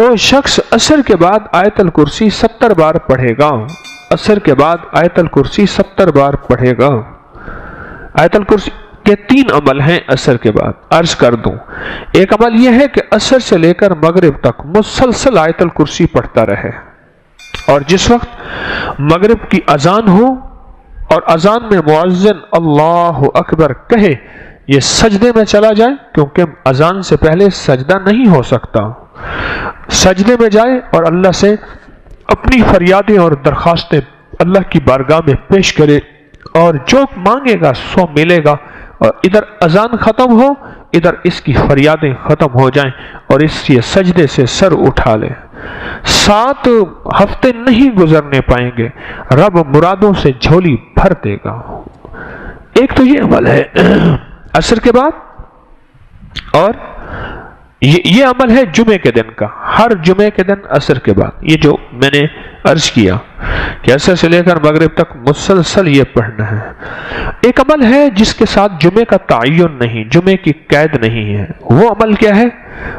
جو شخص عصر کے بعد آیت الکرسی 70 بار پڑھے گا، عصر کے بعد آیت الکرسی 70 بار پڑھے گا۔ آیت الکرسی کے 3 عمل ہیں عصر کے بعد، عرض کر دوں۔ ایک عمل یہ ہے کہ عصر سے لے کر مغرب تک مسلسل آیت الکرسی پڑھتا رہے، اور جس وقت مغرب کی اذان ہو اور اذان میں مؤذن اللہ اکبر کہے، یہ سجدے میں چلا جائے، کیونکہ اذان سے پہلے سجدہ نہیں ہو سکتا، سجدے میں جائے اور اللہ سے اپنی فریادیں اور درخواستیں اللہ کی بارگاہ میں پیش کرے، اور جو مانگے گا سو ملے گا، اور ادھر اذان ختم ہو، ادھر اس کی فریادیں ختم ہو جائیں، اور اس یہ سجدے سے سر اٹھا لے۔ 7 ہفتے نہیں گزرنے پائیں گے، رب مرادوں سے جھولی بھر دے گا۔ ایک تو یہ عمل ہے عصر کے بعد، اور یہ عمل ہے جمعے کے دن کا، ہر جمعے کے دن عصر کے بعد، یہ جو میں نے عرض کیا کہ عصر سے لے کر مغرب تک مسلسل یہ پڑھنا ہے۔ ایک عمل ہے جس کے ساتھ جمعے کا تعین نہیں، جمعے کی قید نہیں ہے۔ وہ عمل کیا ہے؟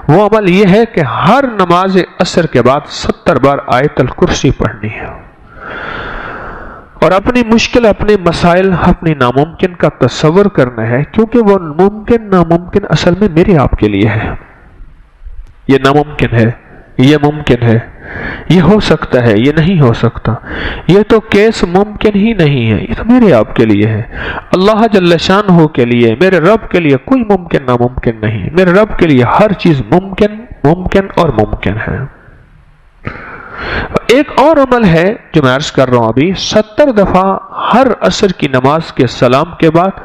وہ عمل یہ ہے کہ ہر نماز عصر کے بعد 70 بار آیت الکرسی پڑھنی ہے، اور اپنی مشکل، اپنے مسائل، اپنی ناممکن کا تصور کرنا ہے، کیونکہ وہ ممکن ناممکن اصل میں میرے آپ کے لیے ہے۔ یہ ناممکن ہے، یہ ممکن ہے، یہ ہو سکتا ہے، یہ نہیں ہو سکتا، یہ تو کیس ممکن ہی نہیں ہے، یہ تو میرے آپ کے لیے ہے۔ اللہ جل شانہ کے لیے، میرے رب کے لیے کوئی ممکن ناممکن نہیں، میرے رب کے لیے ہر چیز ممکن، ممکن اور ممکن ہے۔ ایک اور عمل ہے جو میں عرض کر رہا ہوں ابھی، 70 دفعہ ہر عصر کی نماز کے سلام کے بعد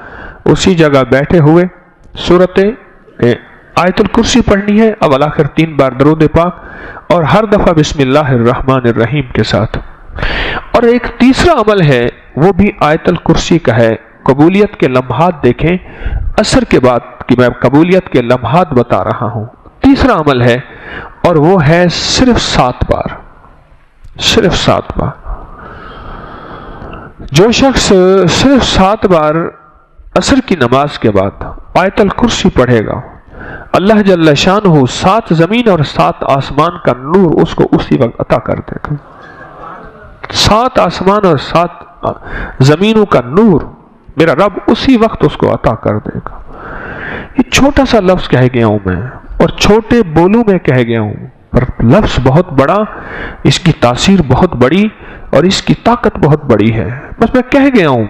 اسی جگہ بیٹھے ہوئے سورت آیت الکرسی پڑھنی ہے، اول آخر 3 بار درود پاک، اور ہر دفعہ بسم اللہ الرحمن الرحیم کے ساتھ۔ اور ایک تیسرا عمل ہے، وہ بھی آیت الکرسی کا ہے۔ قبولیت کے لمحات دیکھیں، عصر کے بعد کہ میں قبولیت کے لمحات بتا رہا ہوں۔ تیسرا عمل ہے، اور وہ ہے صرف 7 بار، صرف 7 بار۔ جو شخص صرف 7 بار عصر کی نماز کے بعد آیت الکرسی پڑھے گا، اللہ جل شانہ 7 زمین اور 7 آسمان کا نور اس کو اسی وقت عطا کر دے گا۔ 7 آسمان اور 7 زمینوں کا نور میرا رب اسی وقت اس کو عطا کر دے گا۔ یہ چھوٹا سا لفظ کہہ گیا ہوں میں، اور چھوٹے بولوں میں کہہ گیا ہوں، پر لفظ بہت بڑا، اس کی تاثیر بہت بڑی، اور اس کی طاقت بہت بڑی ہے۔ بس میں کہہ گیا ہوں،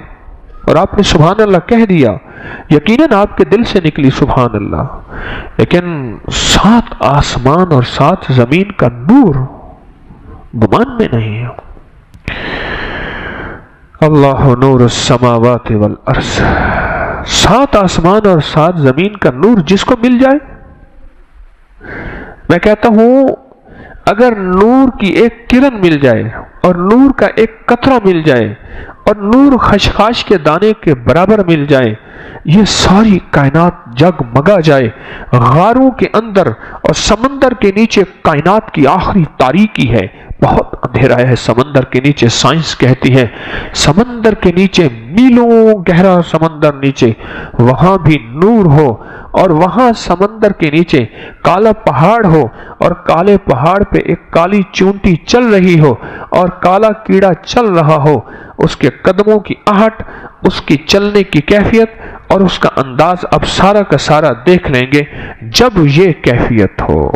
اور آپ نے سبحان اللہ کہہ دیا، یقیناً آپ کے دل سے نکلی سبحان اللہ، لیکن 7 آسمان اور 7 زمین کا نور گمان میں نہیں ہے۔ اللہ نور السماوات والارض، 7 آسمان اور 7 زمین کا نور جس کو مل جائے، میں کہتا ہوں اگر نور کی ایک کرن مل جائے، اور نور کا ایک قطرہ مل جائے، اور نور خشخاش کے دانے کے برابر مل جائے، یہ ساری کائنات جگمگا جائے۔ غاروں کے اندر اور سمندر کے نیچے کائنات کی آخری تاریکی ہے، بہت اندھیرا ہے سمندر کے نیچے، سائنس کہتی ہے سمندر کے نیچے میلوں گہرا سمندر نیچے، وہاں بھی نور ہو، اور وہاں سمندر کے نیچے کالا پہاڑ ہو، اور کالے پہاڑ پہ ایک کالی چونٹی چل رہی ہو، اور کالا کیڑا چل رہا ہو، اس کے قدموں کی آہٹ، اس کی چلنے کی کیفیت اور اس کا انداز اب سارا کا سارا دیکھ لیں گے جب یہ کیفیت ہو۔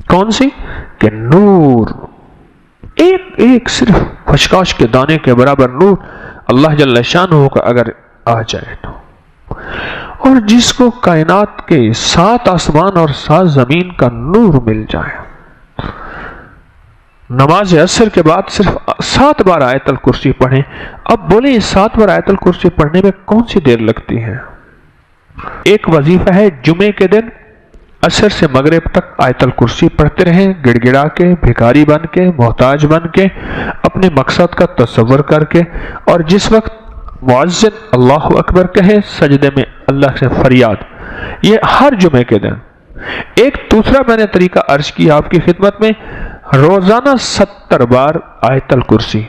کون سی؟ کہ نور، ایک صرف خشخاش کے دانے کے برابر نور اللہ جل شانہ کا اگر آ جائے تو، اور جس کو کائنات کے 7 آسمان اور 7 زمین کا نور مل جائے، نماز عصر کے بعد صرف 7 بار آیت الکرسی پڑھیں۔ اب بولیں 7 بار آیت الکرسی پڑھنے میں کون سی دیر لگتی ہے؟ ایک وظیفہ ہے جمعے کے دن عصر سے مغرب تک آیت الکرسی پڑھتے رہیں، گڑ گڑا کے، بھکاری بن کے، محتاج بن کے، اپنے مقصد کا تصور کر کے، اور جس وقت مؤذن اللہ اکبر کہے، سجدے میں اللہ سے فریاد، یہ ہر جمعے کے دن۔ ایک دوسرا میں نے طریقہ عرض کیا آپ کی خدمت میں، روزانہ 70 بار آیت الکرسی۔